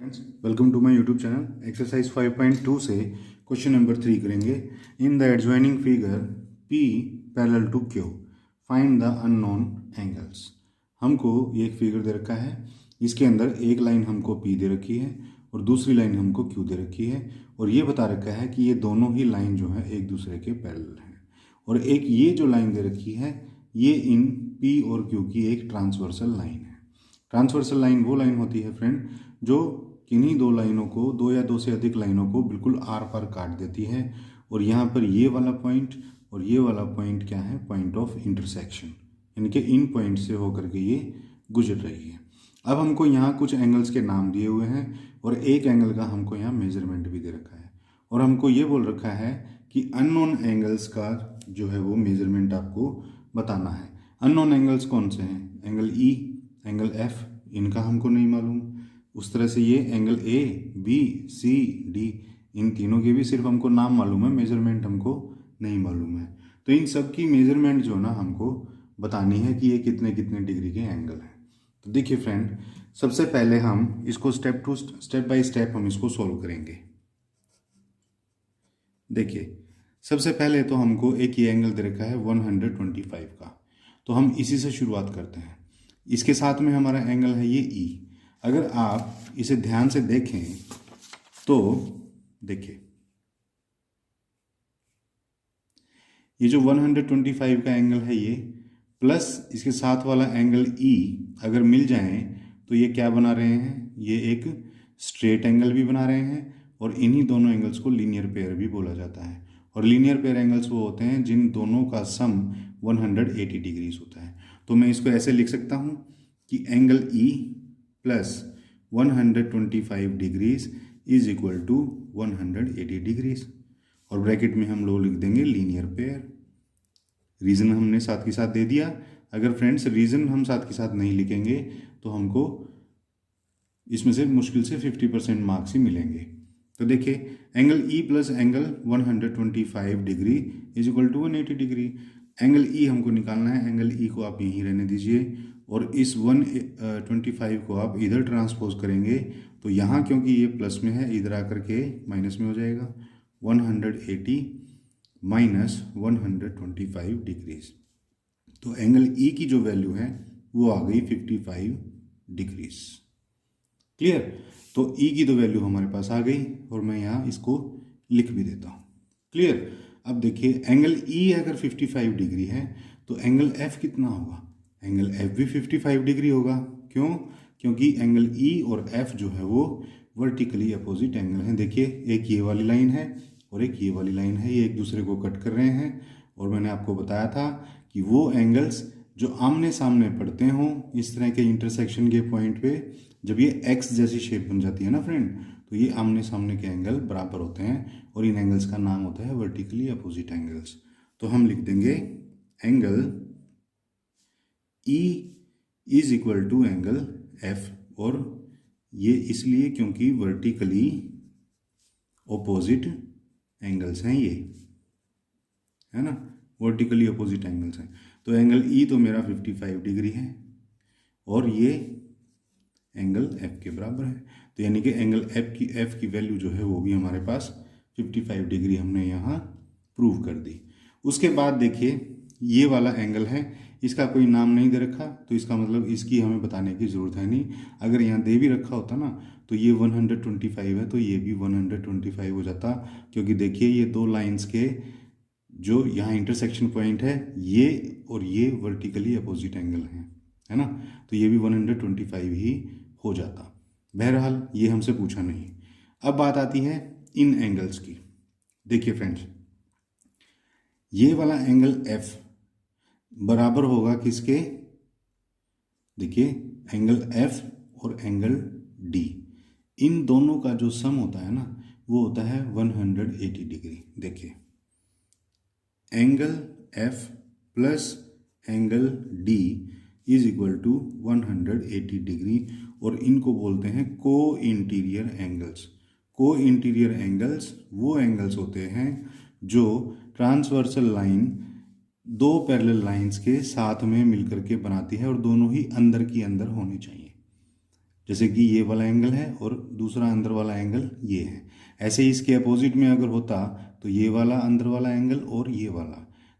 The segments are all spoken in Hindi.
Friends, welcome to my YouTube channel. Exercise 5.2 से क्वेश्चन नंबर 3 करेंगे। In the adjoining figure P parallel to Q find the unknown angles. हमको ये एक फिगर दे रखा है, इसके अंदर एक लाइन हमको P दे रखी है और दूसरी लाइन हमको Q दे रखी है, और ये बता रखा है कि ये दोनों ही लाइन जो है एक दूसरे के पैरेलल हैं। और एक ये जो लाइन दे रखी है ये इन P और Q की एक ट्रांसवर्सल लाइन है। ट्रांसवर्सल लाइन वो लाइन होती है फ्रेंड जो किन्हीं दो लाइनों को, दो या दो से अधिक लाइनों को बिल्कुल आर पार काट देती है, और यहाँ पर ये वाला पॉइंट और ये वाला पॉइंट क्या है, पॉइंट ऑफ इंटरसेक्शन, यानी कि इन पॉइंट से होकर के ये गुजर रही है। अब हमको यहाँ कुछ एंगल्स के नाम दिए हुए हैं और एक एंगल का हमको यहाँ मेजरमेंट भी दे रखा है, और हमको ये बोल रखा है कि अननोन एंगल्स का जो है वो मेजरमेंट आपको बताना है। अननोन एंगल्स कौन से हैं? एंगल ई, एंगल एफ, इनका हमको नहीं मालूम। उस तरह से ये angle A, B, C, D, इन तीनों के भी सिर्फ हमको नाम मालूम है, मेजरमेंट हमको नहीं मालूम है। तो इन सब की मेजरमेंट जो ना हमको बतानी है कि ये कितने कितने डिग्री के एंगल हैं। तो देखिए फ्रेंड, सबसे पहले हम इसको स्टेप बाय स्टेप हम इसको सॉल्व करेंगे। देखिए, सबसे पहले तो हमको एक ये एंगल दे रखा है 125 का, तो हम इसी से शुरुआत करते हैं। इसके साथ में हमारा एंगल है ये ई। अगर आप इसे ध्यान से देखें तो देखिए, ये जो 125 का एंगल है ये प्लस इसके साथ वाला एंगल ई अगर मिल जाए तो ये क्या बना रहे हैं, ये एक स्ट्रेट एंगल भी बना रहे हैं, और इन्हीं दोनों एंगल्स को लीनियर पेयर भी बोला जाता है। और लीनियर पेयर एंगल्स वो होते हैं जिन दोनों का सम 180 डिग्रीज होता है। तो मैं इसको ऐसे लिख सकता हूँ कि angle E plus 125 degrees is equal to 180 degrees, और ब्रैकेट में हम लोग लिख देंगे लीनियर पेयर। रीज़न हमने साथ के साथ दे दिया। अगर फ्रेंड्स रीज़न हम साथ के साथ नहीं लिखेंगे तो हमको इसमें से मुश्किल से 50% मार्क्स ही मिलेंगे। तो देखिए, angle E plus angle 125 degree is equal to 180 degree. Angle E हमको निकालना है, एंगल ई को आप यहीं रहने दीजिए, और इस 125 को आप इधर ट्रांसपोज करेंगे तो यहाँ क्योंकि ये प्लस में है, इधर आकर के माइनस में हो जाएगा। 180 माइनस 125 डिग्रीज, तो एंगल ई की जो वैल्यू है वो आ गई 55 डिग्रीज। क्लियर? तो ई की तो वैल्यू हमारे पास आ गई, और मैं यहाँ इसको लिख भी देता हूँ। क्लियर? अब देखिए, एंगल ई अगर 55 डिग्री है तो एंगल एफ कितना होगा? एंगल एफ भी 55 डिग्री होगा। क्यों? क्योंकि एंगल ई और एफ जो है वो वर्टिकली अपोजिट एंगल हैं। देखिए, एक ये वाली लाइन है और एक ये वाली लाइन है, ये एक दूसरे को कट कर रहे हैं, और मैंने आपको बताया था कि वो एंगल्स जो आमने सामने पड़ते हों इस तरह के इंटरसेक्शन के पॉइंट पे, जब ये एक्स जैसी शेप बन जाती है ना फ्रेंड, तो ये आमने सामने के एंगल बराबर होते हैं, और इन एंगल्स का नाम होता है वर्टिकली अपोजिट एंगल्स। तो हम लिख देंगे angle E is equal to angle F, और ये इसलिए क्योंकि वर्टिकली ओपोजिट एंगल्स हैं, ये है ना, वर्टिकली अपोजिट एंगल्स हैं। तो एंगल E तो मेरा 55 डिग्री है और ये एंगल F के बराबर है, तो यानी कि एंगल F की वैल्यू जो है वो भी हमारे पास 55 डिग्री हमने यहाँ प्रूव कर दी। उसके बाद देखिए, ये वाला एंगल है, इसका कोई नाम नहीं दे रखा, तो इसका मतलब इसकी हमें बताने की ज़रूरत है नहीं। अगर यहाँ दे भी रखा होता ना तो ये 125 है तो ये भी 125 हो जाता, क्योंकि देखिए ये दो लाइंस के जो यहाँ इंटरसेक्शन पॉइंट है ये और ये वर्टिकली अपोजिट एंगल है ना, तो ये भी 125 ही हो जाता। बहरहाल ये हमसे पूछा नहीं। अब बात आती है इन एंगल्स की। देखिए फ्रेंड्स, ये वाला एंगल F बराबर होगा किसके? देखिए, एंगल F और एंगल D, इन दोनों का जो सम होता है ना वो होता है 180 डिग्री। देखिए, angle F plus angle D is equal to 180 degree, और इनको बोलते हैं co interior angles. Co interior angles वो एंगल्स होते हैं जो ट्रांसवर्सल लाइन दो पैरेलल लाइंस के साथ में मिलकर के बनाती है, और दोनों ही अंदर की अंदर होनी चाहिए। जैसे कि ये वाला एंगल है और दूसरा अंदर वाला एंगल ये है। ऐसे ही इसके अपोजिट में अगर होता तो ये वाला अंदर वाला एंगल और ये वाला,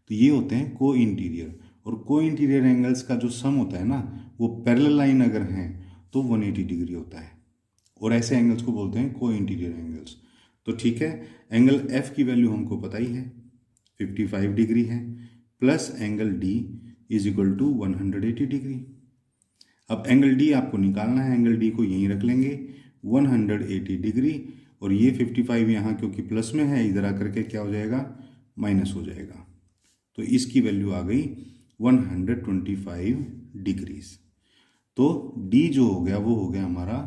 तो ये होते हैं को इंटीरियर। और को इंटीरियर एंगल्स का जो सम होता है ना, वो पैरेलल लाइन अगर हैं तो 180 डिग्री होता है, और ऐसे एंगल्स को बोलते हैं को इंटीरियर एंगल्स। तो ठीक है, एंगल एफ की वैल्यू हमको पता ही है 55 डिग्री है, plus angle D is equal to 180 degree. अब एंगल डी आपको निकालना है, एंगल डी को यहीं रख लेंगे 180 डिग्री, और ये 55 यहाँ क्योंकि प्लस में है, इधर आकर के क्या हो जाएगा, माइनस हो जाएगा। तो इसकी वैल्यू आ गई 125 डिग्रीज। तो डी जो हो गया वो हो गया हमारा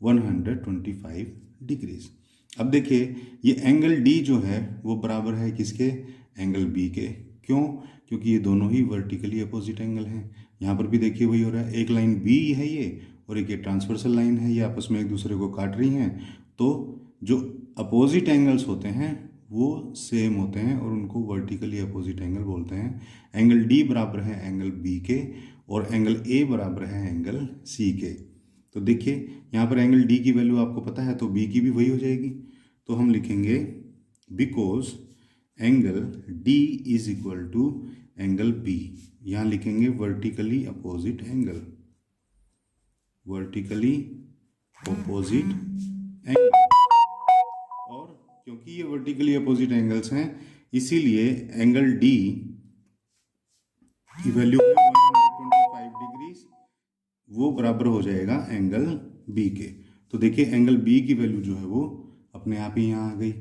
125 डिग्रीज। अब देखिए ये एंगल डी जो है वो बराबर है किसके, एंगल बी के। क्यों, क्योंकि ये दोनों ही वर्टिकली अपोजिट एंगल हैं। यहाँ पर भी देखिए वही हो रहा है, एक लाइन बी है ये और एक ये ट्रांसवर्सल लाइन है, ये आपस में एक दूसरे को काट रही हैं। तो जो अपोजिट एंगल्स होते हैं वो सेम होते हैं और उनको वर्टिकली अपोजिट एंगल बोलते हैं। एंगल डी बराबर है एंगल बी के और एंगल ए बराबर है एंगल सी के। तो देखिए यहाँ पर एंगल डी की वैल्यू आपको पता है, तो बी की भी वही हो जाएगी। तो हम लिखेंगे because angle D is equal to angle B, यहाँ लिखेंगे vertically opposite angle, vertically opposite angle. और क्योंकि ये वर्टिकली अपोजिट एंगल्स हैं इसीलिए एंगल डी की वैल्यू 125 डिग्रीज वो बराबर हो जाएगा एंगल बी के। तो देखिए एंगल बी की वैल्यू जो है वो अपने आप ही यहाँ आ गई।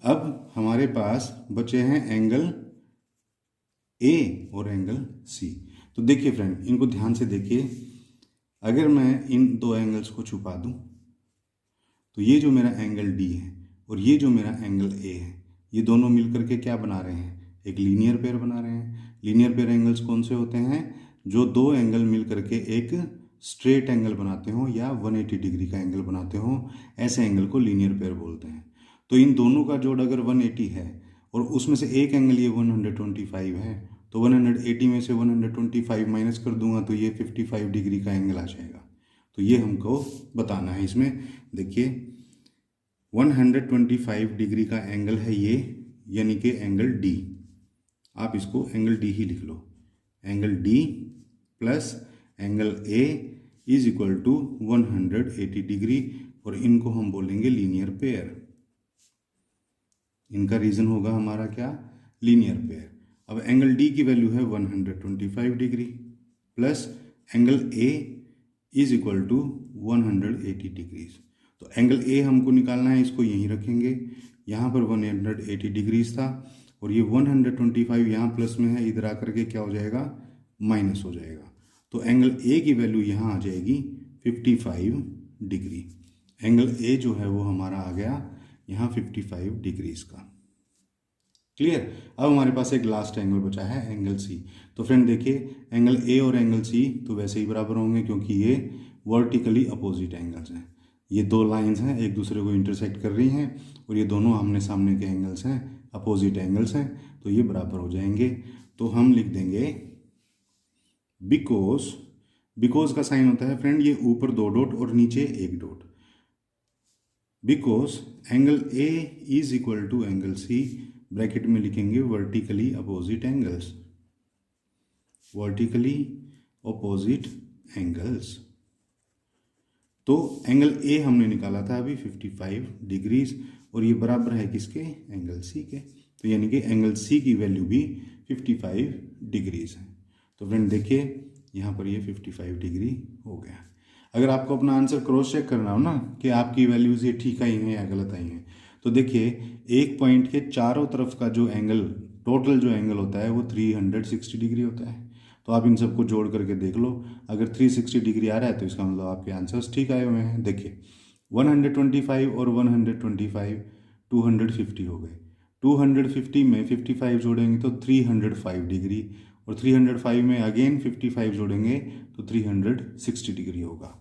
अब हमारे पास बचे हैं एंगल ए और एंगल सी। तो देखिए फ्रेंड, इनको ध्यान से देखिए, अगर मैं इन दो एंगल्स को छुपा दूं तो ये जो मेरा एंगल डी है और ये जो मेरा एंगल ए है, ये दोनों मिलकर के क्या बना रहे हैं, एक लीनियर पेयर बना रहे हैं। लीनियर पेयर एंगल्स कौन से होते हैं, जो दो एंगल मिल करके एक स्ट्रेट एंगल बनाते हो या 180 डिग्री का एंगल बनाते हो, ऐसे एंगल को लीनियर पेयर बोलते हैं। तो इन दोनों का जोड़ अगर 180 है और उसमें से एक एंगल ये 125 है, तो 180 में से 125 माइनस कर दूंगा तो ये 55 डिग्री का एंगल आ जाएगा। तो ये हमको बताना है इसमें। देखिए 125 डिग्री का एंगल है ये, यानी कि एंगल डी। आप इसको एंगल डी ही लिख लो, angle D plus angle A is equal to 180 degree, और इनको हम बोलेंगे लीनियर पेयर। इनका रीजन होगा हमारा क्या, लीनियर पेयर। अब एंगल डी की वैल्यू है 125 degree plus angle A is equal to 180 degrees. तो एंगल ए हमको निकालना है, इसको यहीं रखेंगे। यहाँ पर 180 डिग्रीज था और ये 125 यहाँ प्लस में है, इधर आकर के क्या हो जाएगा, माइनस हो जाएगा। तो एंगल ए की वैल्यू यहाँ आ जाएगी 55 डिग्री। एंगल ए जो है वो हमारा आ गया यहाँ 55 डिग्रीज का। क्लियर। अब हमारे पास एक लास्ट एंगल बचा है एंगल सी। तो फ्रेंड देखिए एंगल ए और एंगल सी तो वैसे ही बराबर होंगे क्योंकि ये वर्टिकली अपोजिट एंगल्स हैं। ये दो लाइंस हैं एक दूसरे को इंटरसेक्ट कर रही हैं और ये दोनों आमने सामने के एंगल्स हैं, अपोजिट एंगल्स हैं, तो ये बराबर हो जाएंगे। तो हम लिख देंगे बिकॉज का साइन होता है फ्रेंड ये ऊपर दो डॉट और नीचे एक dot. Because angle A is equal to angle C, bracket में लिखेंगे vertically opposite angles, vertically opposite angles. तो एंगल ए हमने निकाला था अभी 55 डिग्रीज और ये बराबर है किसके, एंगल सी के। तो यानी कि एंगल सी की वैल्यू भी 55 डिग्रीज है। तो फ्रेंड देखिए यहाँ पर ये 55 डिग्री हो गया। अगर आपको अपना आंसर क्रॉस चेक करना हो ना कि आपकी वैल्यूज ये ठीक आई हैं या गलत आई हैं, तो देखिए एक पॉइंट के चारों तरफ का जो एंगल, टोटल जो एंगल होता है वो 360 डिग्री होता है। तो आप इन सबको जोड़ करके देख लो, अगर 360 डिग्री आ रहा है तो इसका मतलब आपके आंसर्स ठीक आए हुए हैं। देखिए 125 और 125 250 हो गए, 250 में 55 जोड़ेंगे तो 305 डिग्री और 305 में अगेन 55 जोड़ेंगे तो 360 डिग्री होगा।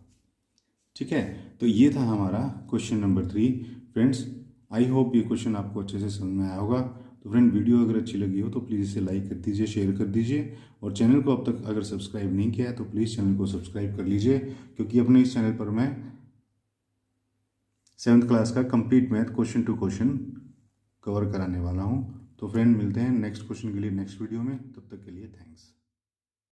ठीक है, तो ये था हमारा question number 3। Friends I hope ये क्वेश्चन आपको अच्छे से समझ में आया होगा। तो फ्रेंड वीडियो अगर अच्छी लगी हो तो प्लीज़ इसे लाइक कर दीजिए, शेयर कर दीजिए और चैनल को अब तक अगर सब्सक्राइब नहीं किया है तो प्लीज़ चैनल को सब्सक्राइब कर लीजिए, क्योंकि अपने इस चैनल पर मैं 7th क्लास का complete math question to question cover कराने वाला हूँ। तो फ्रेंड मिलते हैं नेक्स्ट क्वेश्चन के लिए नेक्स्ट वीडियो में, तब तक के लिए थैंक्स।